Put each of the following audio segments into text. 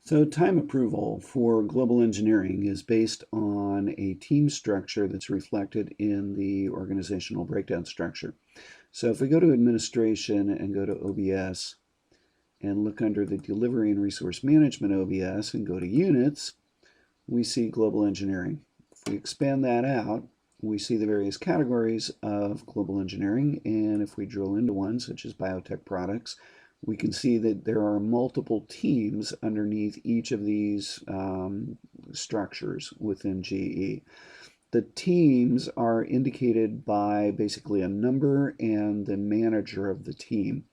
So time approval for global engineering is based on a team structure that's reflected in the organizational breakdown structure. So if we go to administration and go to OBS and look under the delivery and resource management OBS and go to units, we see global engineering. If we expand that out, we see the various categories of global engineering, and if we drill into one, such as biotech products, we can see that there are multiple teams underneath each of these structures within GE. The teams are indicated by basically a number and the manager of the team.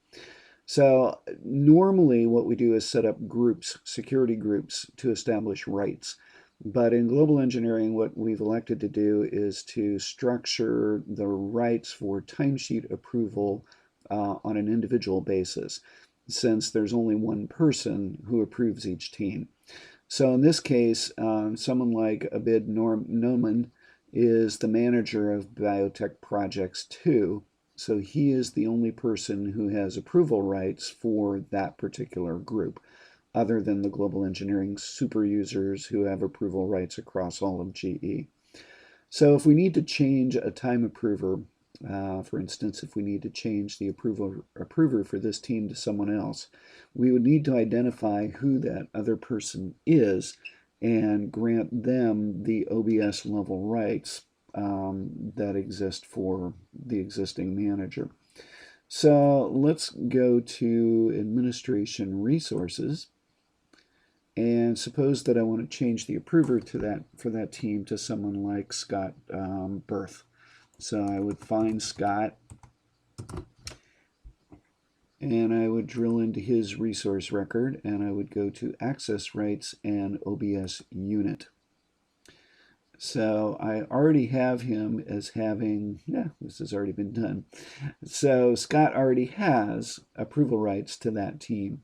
So normally what we do is set up groups, security groups, to establish rights. But in global engineering, what we've elected to do is to structure the rights for timesheet approval on an individual basis, since there's only one person who approves each team. So in this case, someone like Abid Noman is the manager of Biotech Projects 2. So he is the only person who has approval rights for that particular group, other than the global engineering super users who have approval rights across all of GE. So if we need to change a time approver, for instance, if we need to change the approver for this team to someone else, we would need to identify who that other person is and grant them the OBS level rights that exist for the existing manager. So let's go to Administration Resources. And suppose that I want to change the approver for that team to someone like Scott Berth. So I would find Scott, and I would drill into his resource record, and I would go to Access Rights and OBS Unit. So I already have him as having, this has already been done. So Scott already has approval rights to that team.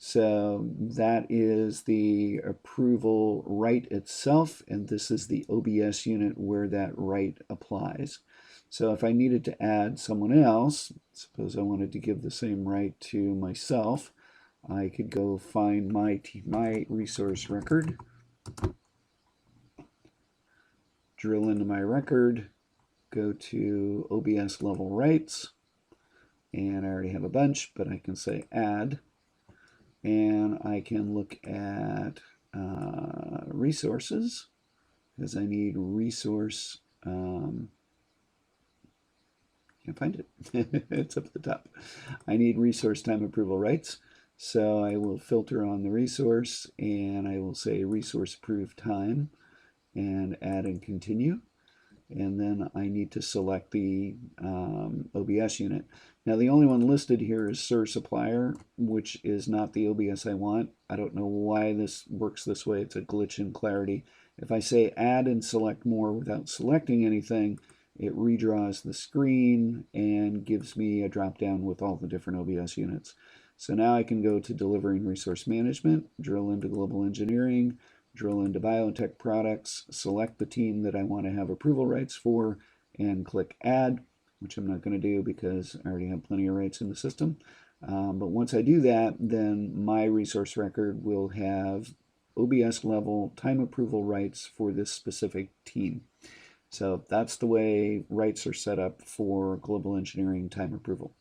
So that is the approval right itself, and this is the OBS unit where that right applies. So if I needed to add someone else, suppose I wanted to give the same right to myself, I could go find my resource record, drill into my record, go to OBS level rights, and I already have a bunch, but I can say add. And I can look at resources, because I need resource, can't find it, it's up at the top. I need resource time approval rights. So I will filter on the resource, and I will say resource approved time, and add and continue. And then I need to select the OBS unit. Now the only one listed here is Sir Supplier, which is not the OBS I want. I don't know why this works this way. It's a glitch in Clarity. If I say add and select more without selecting anything, it redraws the screen and gives me a drop down with all the different OBS units. So now I can go to Delivering Resource Management, drill into Global Engineering, drill into Biotech Products, select the team that I want to have approval rights for, and click Add, which I'm not going to do because I already have plenty of rights in the system. But once I do that, then my resource record will have OBS level time approval rights for this specific team. So that's the way rights are set up for global engineering time approval.